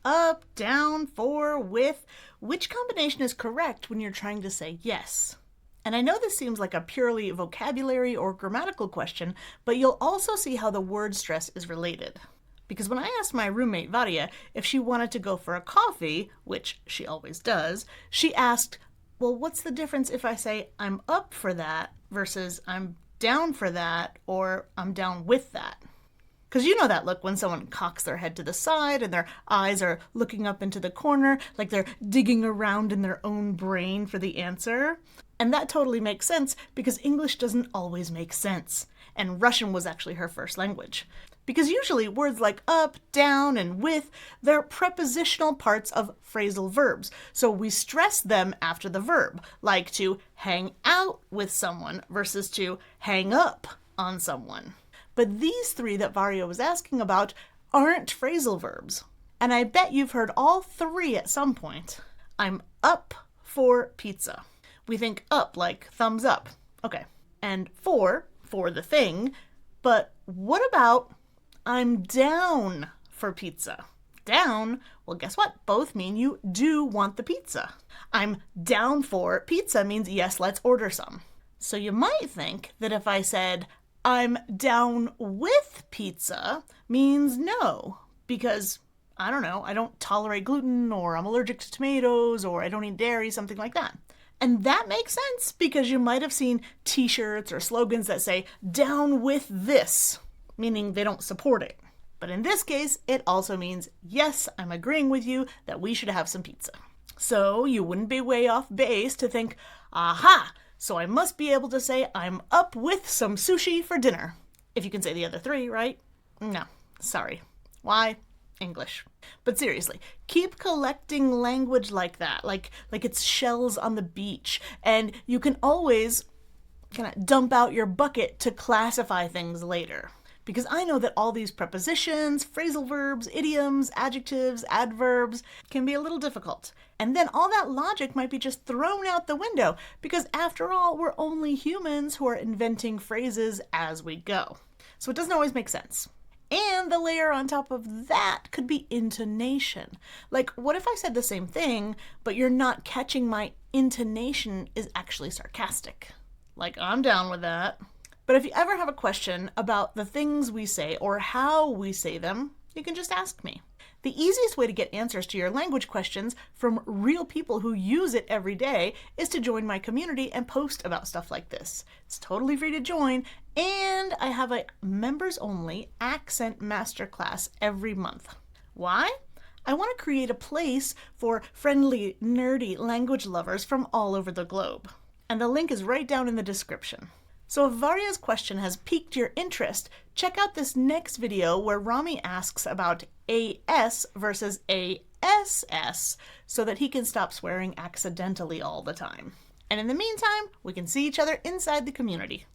up, down, for, with. Which combination is correct when you're trying to say yes? And I know this seems like a purely vocabulary or grammatical question, but you'll also see how the word stress is related. Because when I asked my roommate Varia if she wanted to go for a coffee, which she always does, she asked, well, what's the difference if I say I'm up for that versus I'm down for that or I'm down with that? Because you know that look when someone cocks their head to the side and their eyes are looking up into the corner, like they're digging around in their own brain for the answer. And that totally makes sense because English doesn't always make sense. And Russian was actually her first language. Because usually words like up, down, and with, they're prepositional parts of phrasal verbs. So we stress them after the verb, like to hang out with someone versus to hang up on someone. But these three that Varia was asking about aren't phrasal verbs. And I bet you've heard all three at some point. I'm up for pizza. We think up like thumbs up. Okay. And for the thing. But what about I'm down for pizza? Down? Well, guess what? Both mean you do want the pizza. I'm down for pizza means yes, let's order some. So you might think that if I said I'm down with pizza means no, because I don't know, I don't tolerate gluten, or I'm allergic to tomatoes, or I don't eat dairy, something like that. And that makes sense because you might have seen t-shirts or slogans that say, down with this, meaning they don't support it. But in this case, it also means, yes, I'm agreeing with you that we should have some pizza. So you wouldn't be way off base to think, aha, so I must be able to say I'm up with some sushi for dinner. If you can say the other three, right? No, sorry. Why? English. But seriously, keep collecting language like that, like it's shells on the beach, and you can always kind of dump out your bucket to classify things later. Because I know that all these prepositions, phrasal verbs, idioms, adjectives, adverbs can be a little difficult. And then all that logic might be just thrown out the window, because after all, we're only humans who are inventing phrases as we go. So it doesn't always make sense. And the layer on top of that could be intonation. Like, what if I said the same thing, but you're not catching my intonation is actually sarcastic? Like, I'm down with that. But if you ever have a question about the things we say or how we say them, you can just ask me. The easiest way to get answers to your language questions from real people who use it every day is to join my community and post about stuff like this. It's totally free to join, and I have a members-only Accent Masterclass every month. Why? I want to create a place for friendly, nerdy language lovers from all over the globe. And the link is right down in the description. So if Varia's question has piqued your interest, check out this next video where Rami asks about AS versus ASS so that he can stop swearing accidentally all the time. And in the meantime, we can see each other inside the community.